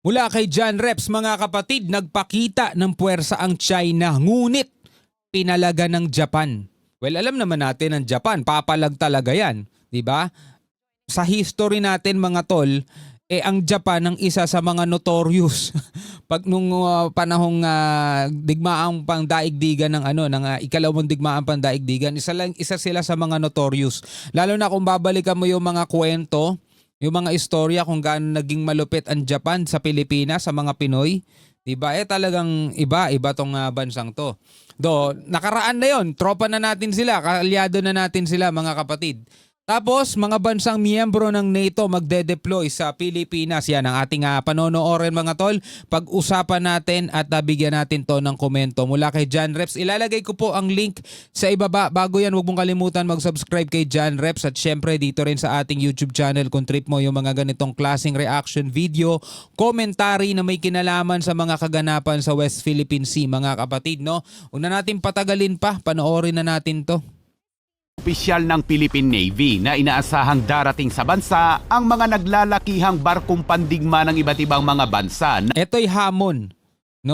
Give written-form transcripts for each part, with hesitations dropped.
Mula kay John Reps, mga kapatid, nagpakita ng puwersa ang China, ngunit pinalaga ng Japan. Well, alam naman natin ang Japan, papalag talaga yan, di ba? Sa history natin mga tol, ang Japan ang isa sa mga notorious pag nung panahong digmaang pangdaigdigan ng ikalawang digmaang pangdaigdigan, isa sila sa mga notorious. Lalo na kung babalikan mo yung mga kwento, yung mga istorya kung gaano naging malupit ang Japan sa Pilipinas, sa mga Pinoy, diba? Talagang iba tong bansang to. Nakaraan na yon, tropa na natin sila, kaalyado na natin sila mga kapatid. Tapos, mga bansang miyembro ng NATO magde-deploy sa Pilipinas. Yan ang ating panonoorin mga tol. Pag-usapan natin at bigyan natin to ng komento. Mula kay John Reps, ilalagay ko po ang link sa ibaba. Bago yan, huwag mong kalimutan mag-subscribe kay John Reps. At syempre, dito rin sa ating YouTube channel kung trip mo yung mga ganitong klaseng reaction video, commentary na may kinalaman sa mga kaganapan sa West Philippine Sea, mga kapatid. No? Huwag na natin patagalin pa. Panoorin na natin to. Opisyal ng Philippine Navy na inaasahang darating sa bansa ang mga naglalakihang barkong pandigma ng iba't ibang mga bansa. Ito'y hamon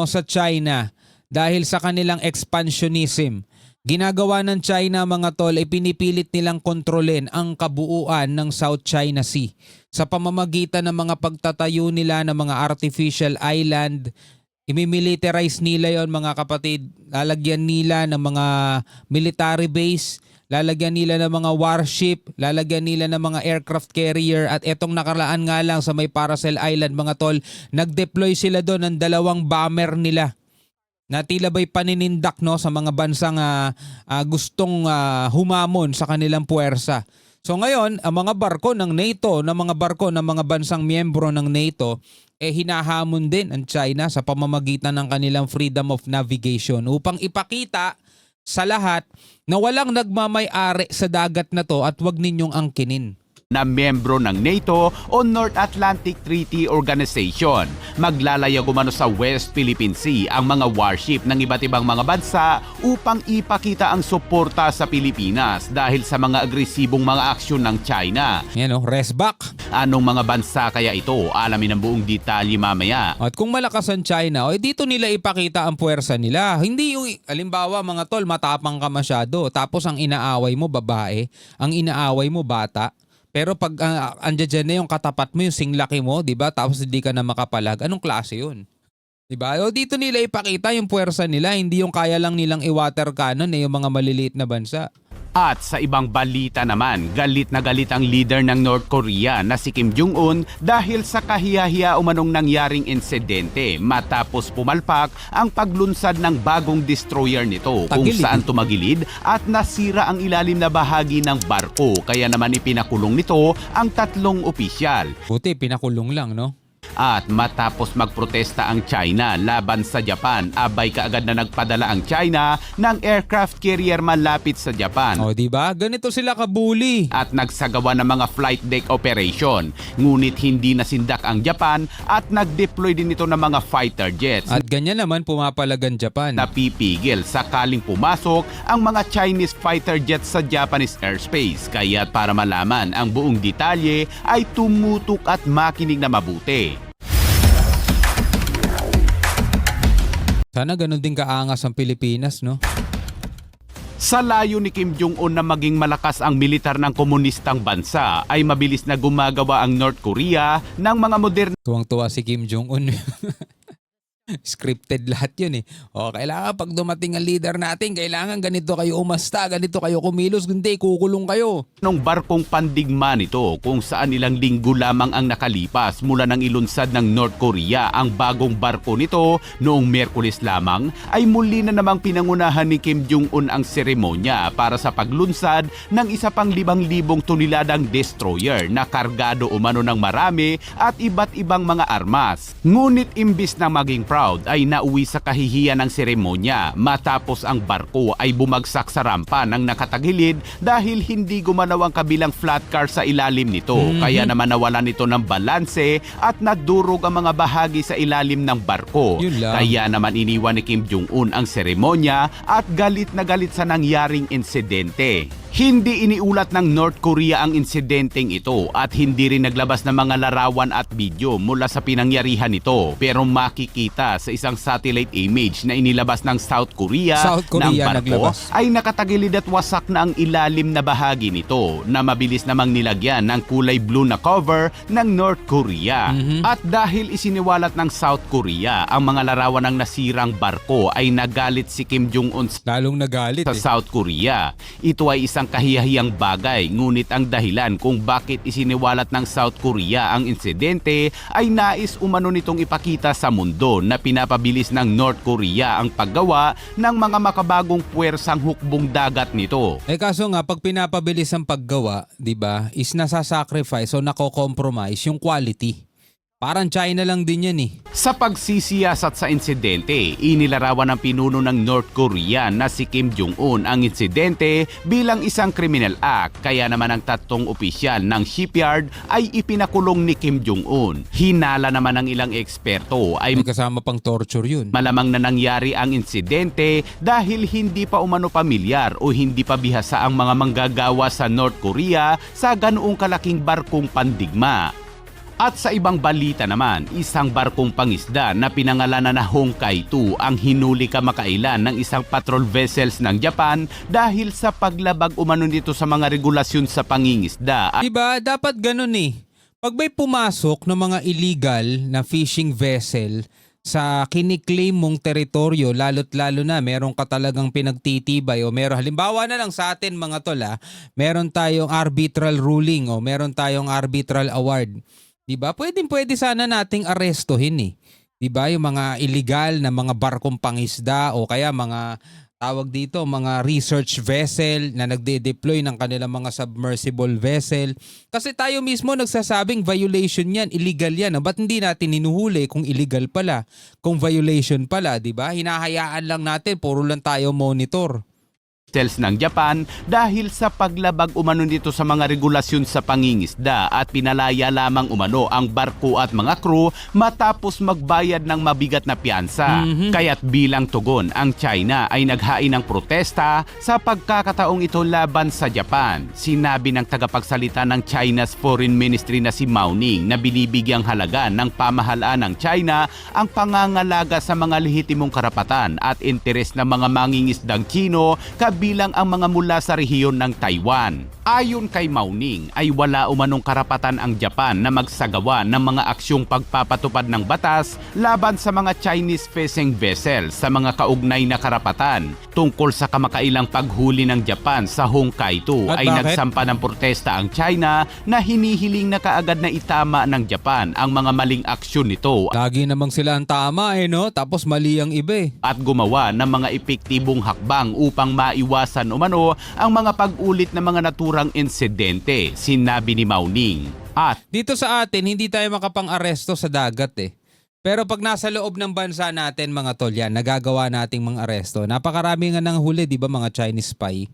sa China dahil sa kanilang expansionism. Ginagawa ng China mga tol ay pinipilit nilang kontrolin ang kabuuan ng South China Sea sa pamamagitan ng mga pagtatayo nila ng mga artificial island. Imimilitarize nila yon mga kapatid. Lalagyan nila ng mga military base, lalagyan nila ng mga warship, lalagyan nila ng mga aircraft carrier, at etong nakalaan nga lang sa may Paracel Island mga tol, nag-deploy sila doon ng 2 bomber nila na tila ba'y paninindak sa mga bansang gustong humamon sa kanilang puwersa. So ngayon, ang mga barko ng NATO, ng mga bansang miyembro ng NATO, hinahamon din ang China sa pamamagitan ng kanilang freedom of navigation upang ipakita sa lahat na walang nagmamay-ari sa dagat na to at wag ninyong angkinin. Na miyembro ng NATO o North Atlantic Treaty Organization. Maglalaya gumano sa West Philippine Sea ang mga warship ng iba't ibang mga bansa upang ipakita ang suporta sa Pilipinas dahil sa mga agresibong mga aksyon ng China. Yan rest back. Anong mga bansa kaya ito? Alamin ang buong detalye mamaya. At kung malakas ang China, dito nila ipakita ang puwersa nila. Hindi yung, halimbawa mga tol, matapang ka masyado, tapos ang inaaway mo babae, ang inaaway mo bata. Pero pag andyan na yung katapat mo, yung singlaki mo, di ba? Tapos hindi ka na makapalag, anong klase yun? Di ba? Dito nila ipakita yung puwersa nila, hindi yung kaya lang nilang i-water cannon yung mga maliliit na bansa. At sa ibang balita naman, galit na galit ang leader ng North Korea na si Kim Jong-un dahil sa kahiya-hiya umanong nangyaring insidente matapos pumalpak ang paglunsad ng bagong destroyer nito kung saan tumagilid at nasira ang ilalim na bahagi ng barko. Kaya naman ipinakulong nito ang 3 opisyal. Buti, pinakulong lang, no? At matapos magprotesta ang China laban sa Japan, abay kaagad na nagpadala ang China ng aircraft carrier malapit sa Japan. Di ba? Ganito sila kabuli. At nagsagawa ng mga flight deck operation. Ngunit hindi nasindak ang Japan at nag-deploy din ito ng mga fighter jets. At ganyan naman pumapalagan Japan. Napipigil sakaling pumasok ang mga Chinese fighter jets sa Japanese airspace. Kaya para malaman ang buong detalye ay tumutok at makinig na mabuti. Sana ganun din kaangas ang Pilipinas, no? Sa layo ni Kim Jong-un na maging malakas ang militar ng komunistang bansa, ay mabilis na gumagawa ang North Korea ng mga modern. Tuwang-tuwa si Kim Jong-un. Scripted lahat yun kailangan pag dumating ang leader natin, kailangan ganito kayo umasta, ganito kayo kumilos, hindi, kukulong kayo. Nung barkong pandigma nito kung saan ilang linggo lamang ang nakalipas mula nang ilunsad ng North Korea ang bagong barko nito noong Miyerkules lamang, ay muli na namang pinangunahan ni Kim Jong-un ang seremonya para sa paglunsad ng isa pang 5,000 toneladang destroyer na kargado umano ng marami at iba't ibang mga armas. Ngunit imbis na maging proud ay nauwi sa kahihiyan ng seremonya matapos ang barko ay bumagsak sa rampa ng nakatagilid dahil hindi gumalaw ang kabilang flat car sa ilalim nito. Kaya naman nawalan ito ng balanse at nadurog ang mga bahagi sa ilalim ng barko. Kaya naman iniwan ni Kim Jong-un ang seremonya at galit na galit sa nangyaring insidente. Hindi iniulat ng North Korea ang insidenteng ito at hindi rin naglabas ng mga larawan at video mula sa pinangyarihan nito, pero makikita sa isang satellite image na inilabas ng South Korea na ang barko naglabas. ay nakatagilid at wasak na ang ilalim na bahagi nito na mabilis namang nilagyan ng kulay blue na cover ng North Korea. At dahil isiniwalat ng South Korea ang mga larawan ng nasirang barko, ay nagalit si Kim Jong-un Lalong nagalit sa South Korea. Ito ay isang kahiyahiyang bagay, ngunit ang dahilan kung bakit isiniwalat ng South Korea ang insidente ay nais umano nitong ipakita sa mundo na pinapabilis ng North Korea ang paggawa ng mga makabagong puwersang hukbong dagat nito. Kaso nga, pag pinapabilis ang paggawa, di ba, is nasasacrifice o nako-compromise yung quality. Parang China lang din yan eh. Sa pagsisiyasat sa insidente, inilarawan ng pinuno ng North Korea na si Kim Jong-un ang insidente bilang isang criminal act, kaya naman ang tatlong opisyal ng shipyard ay ipinakulong ni Kim Jong-un. Hinala naman ng ilang eksperto ay May kasama pang torture yun. malamang na nangyari ang insidente dahil hindi pa umano pamilyar o hindi pa bihasa ang mga manggagawa sa North Korea sa ganoong kalaking barkong pandigma. At sa ibang balita naman, isang barkong pangisda na pinangalanan na Honkai-2 ang hinuli kamakailan ng isang patrol vessels ng Japan dahil sa paglabag umano nito sa mga regulasyon sa pangingisda. Diba, dapat ganun eh. Pag may pumasok ng mga illegal na fishing vessel sa kiniklaim mong teritoryo, lalo't lalo na meron ka talagang pinagtitibay o meron, halimbawa na lang sa atin mga tol meron tayong arbitral ruling o meron tayong arbitral award. Diba? Pwede sana nating arestuhin eh. Diba? Yung mga illegal na mga barkong pangisda o kaya mga tawag dito, mga research vessel na nagde-deploy ng kanilang mga submersible vessel. Kasi tayo mismo nagsasabing violation yan, illegal yan. Ba't hindi natin hinuhuli kung illegal pala, kung violation pala, diba? Hinahayaan lang natin, puro lang tayo monitor ng Japan dahil sa paglabag umano nito sa mga regulasyon sa pangingisda at pinalaya lamang umano ang barko at mga crew matapos magbayad ng mabigat na piyansa. Kaya't bilang tugon, ang China ay naghain ng protesta sa pagkakataong ito laban sa Japan. Sinabi ng tagapagsalita ng China's Foreign Ministry na si Mao Ning na binibigyang halaga ng pamahalaan ng China ang pangangalaga sa mga lehitimong karapatan at interes ng mga mangingisdang Chino bilang ang mga mula sa rehiyon ng Taiwan. Ayon kay Mao Ning ay wala umanong karapatan ang Japan na magsagawa ng mga aksyong pagpapatupad ng batas laban sa mga Chinese fishing vessels sa mga kaugnay na karapatan. Tungkol sa kamakailang paghuli ng Japan sa Honkai-2 At ay bakit? nagsampa ng protesta ang China na hinihiling na kaagad na itama ng Japan ang mga maling aksyon nito Lagi namang sila ang tama no? Tapos mali ang iba eh. at gumawa ng mga epektibong hakbang upang maiwasan umano ang mga pag-ulit ng mga naturang insidente, sinabi ni Mao Ning. At Dito sa atin, hindi tayo makapang-aresto sa dagat eh. Pero pag nasa loob ng bansa natin mga tol, yan, nagagawa nating mga aresto. Napakarami nga nang huli, di ba, mga Chinese spy?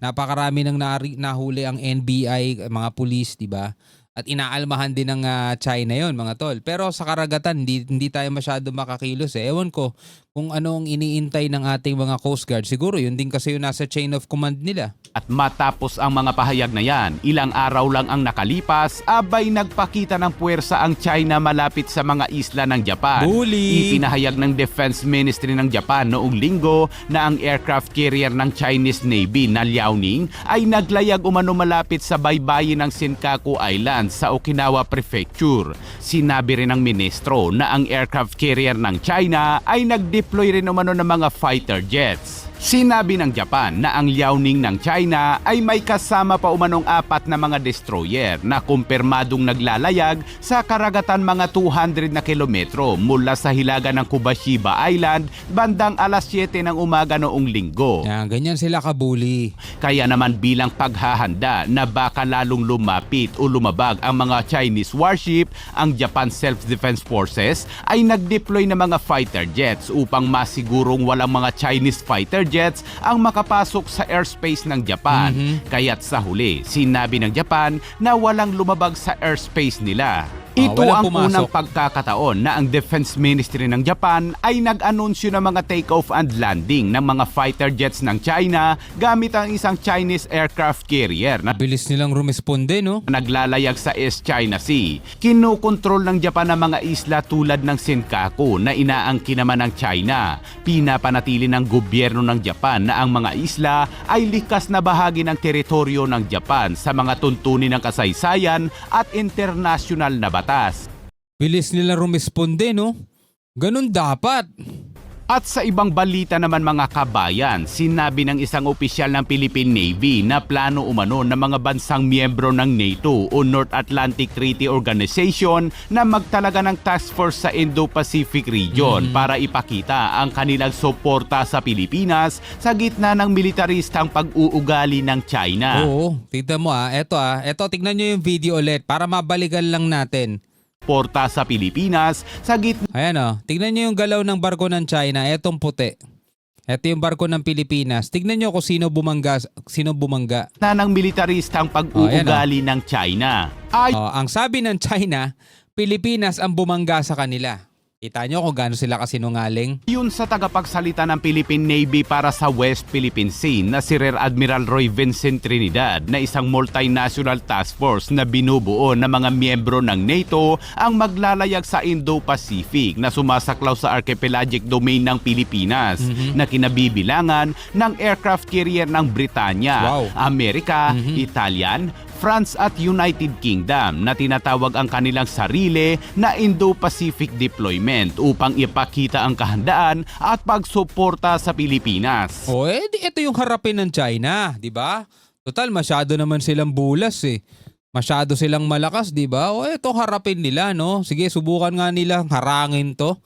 Napakarami nang nahuli ang NBI, mga pulis, di ba? At inaalmahan din ng China yon mga tol. Pero sa karagatan, hindi tayo masyado makakilos eh. Ewan ko kung ano ang iniintay ng ating mga Coast Guard. Siguro yun din kasi yung nasa chain of command nila. At matapos ang mga pahayag na yan, ilang araw lang ang nakalipas, abay nagpakita ng puwersa ang China malapit sa mga isla ng Japan. Bully! Ipinahayag ng Defense Ministry ng Japan noong linggo na ang aircraft carrier ng Chinese Navy na Liaoning ay naglayag umano malapit sa baybayin ng Senkaku Island sa Okinawa Prefecture. Sinabi rin ng ministro na ang aircraft carrier ng China ay nag-deploy rin umano ng mga fighter jets. Sinabi ng Japan na ang Liaoning ng China ay may kasama pa umanong 4 na mga destroyer na kumpirmadong naglalayag sa karagatan mga 200 na kilometro mula sa hilaga ng Kubashiba Island bandang alas 7 ng umaga noong linggo. Yan, ganyan sila kabuli. Kaya naman bilang paghahanda na baka lalong lumapit o lumabag ang mga Chinese warship, ang Japan Self-Defense Forces ay nag-deploy ng mga fighter jets upang masigurong walang mga Chinese fighter jets ang makapasok sa airspace ng Japan. Kaya't sa huli, sinabi ng Japan na walang lumabag sa airspace nila. Ito walang ang pumasok. unang pagkakataon na ang Defense Ministry ng Japan ay nag-anunsyo ng mga take-off and landing ng mga fighter jets ng China gamit ang isang Chinese aircraft carrier na Bilis nilang rumisponde, no? naglalayag sa East China Sea. Kinukontrol ng Japan ang mga isla tulad ng Senkaku na inaangkin naman ng China. Pinapanatili ng gobyerno ng Japan na ang mga isla ay likas na bahagi ng teritoryo ng Japan sa mga tuntunin ng kasaysayan at international na batas. Bilis nilang rumisponde, no? Ganun dapat. At sa ibang balita naman mga kabayan, sinabi ng isang opisyal ng Philippine Navy na plano umano ng mga bansang miyembro ng NATO o North Atlantic Treaty Organization na magtalaga ng task force sa Indo-Pacific region para ipakita ang kanilang suporta sa Pilipinas sa gitna ng militaristang pag-uugali ng China. Oo, tignan mo eto tignan nyo yung video ulit para mabalikan lang natin. Suporta sa Pilipinas sa gitna Ayan tignan nyo yung galaw ng barko ng China, etong puti. Ito yung barko ng Pilipinas. Tignan nyo kung sino bumangga. ng militaristang pag-uugali ng China. Ang sabi ng China, Pilipinas ang bumangga sa kanila. Kita nyo kung gaano sila kasinungaling? Yun sa tagapagsalita ng Philippine Navy para sa West Philippine Sea na si Rear Admiral Roy Vincent Trinidad na isang multinational task force na binubuo ng mga miyembro ng NATO ang maglalayag sa Indo-Pacific na sumasaklaw sa archipelagic domain ng Pilipinas na kinabibilangan ng aircraft carrier ng Britanya, Wow. Amerika, Italian, France at United Kingdom na tinatawag ang kanilang sarili na Indo-Pacific Deployment upang ipakita ang kahandaan at pagsuporta sa Pilipinas. Ito yung harapin ng China, di ba? Total, masyado naman silang bulas eh. Masyado silang malakas, di ba? Ito harapin nila, no? Sige, subukan nga nilang harangin to.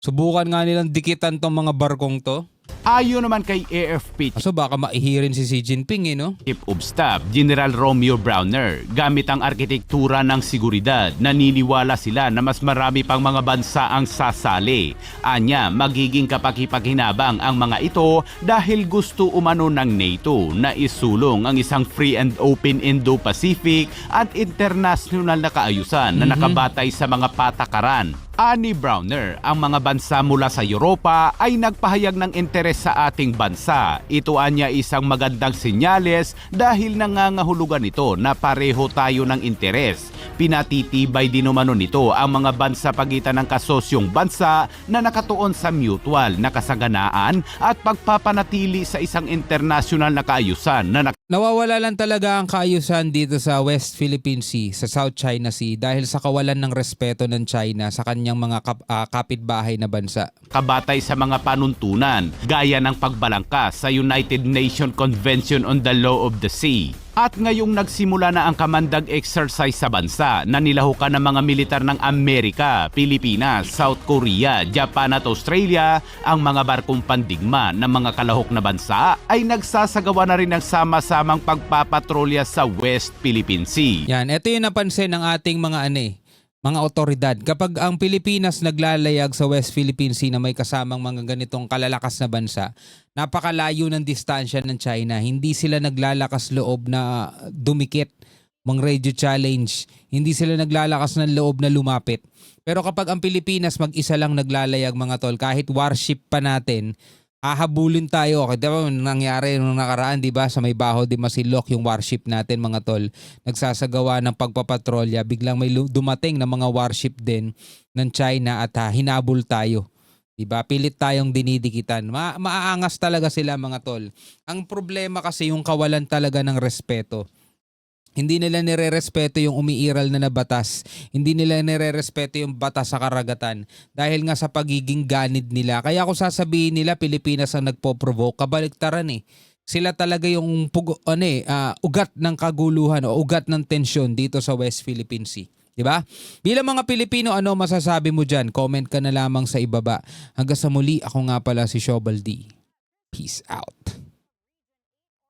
Subukan nga nilang dikitan tong mga barkong to. Ayon naman kay AFP Kaso baka maihirin si Xi Jinping no? Chief of Staff General Romeo Browner, gamit ang arkitektura ng seguridad, naniniwala sila na mas marami pang mga bansa ang sasali. Anya, magiging kapaki-pakinabang ang mga ito dahil gusto umano ng NATO na isulong ang isang free and open Indo-Pacific at international na kaayusan na nakabatay sa mga patakaran. Ani Browner, ang mga bansa mula sa Europa ay nagpahayag ng interes sa ating bansa. Ito anya isang magandang senyales dahil nangangahulugan ito na pareho tayo ng interes. Pinatitibay din umano nito ang mga bansa pagitan ng kasosyong bansa na nakatuon sa mutual na kasaganaan at pagpapanatili sa isang international na kaayusan na Nawawala lang talaga ang kaayusan dito sa West Philippine Sea, sa South China Sea dahil sa kawalan ng respeto ng China sa kanyang mga kapitbahay na bansa. kabatay sa mga panuntunan gaya ng pagbalangkas sa United Nations Convention on the Law of the Sea. At ngayong nagsimula na ang kamandag exercise sa bansa na nilahukan ng mga militar ng Amerika, Pilipinas, South Korea, Japan at Australia, ang mga barkong pandigma ng mga kalahok na bansa ay nagsasagawa na rin ng sama-samang pagpapatrolya sa West Philippine Sea. Yan, ito yung napansin ng ating mga otoridad. Kapag ang Pilipinas naglalayag sa West Philippine Sea na may kasamang mga ganitong kalalakas na bansa, napakalayo ng distansya ng China. Hindi sila naglalakas loob na dumikit, mga radio challenge. Hindi sila naglalakas ng loob na lumapit. Pero kapag ang Pilipinas mag-isa lang naglalayag mga tol, kahit warship pa natin, hahabulin tayo. Okay, diba nangyari nung nakaraan, diba? Sa may Baho de Masinloc, yung warship natin mga tol, nagsasagawa ng pagpapatrolya. Biglang may dumating na mga warship din ng China at hinabol tayo. Diba? Pilit tayong dinidikitan. Maaangas talaga sila mga tol. Ang problema kasi yung kawalan talaga ng respeto. Hindi nila nire-respeto yung umiiral na batas. Hindi nila nire-respeto yung batas sa karagatan dahil nga sa pagiging ganid nila. Kaya kung sasabihin nila Pilipinas ang nagpo-provoke, kabaliktaran eh. Sila talaga yung ugat ng kaguluhan o ugat ng tensyon dito sa West Philippine Sea. Diba? Bilang mga Pilipino, ano masasabi mo dyan? Comment ka na lamang sa ibaba. Hanggang sa muli, ako nga pala si Shobal D. Peace out.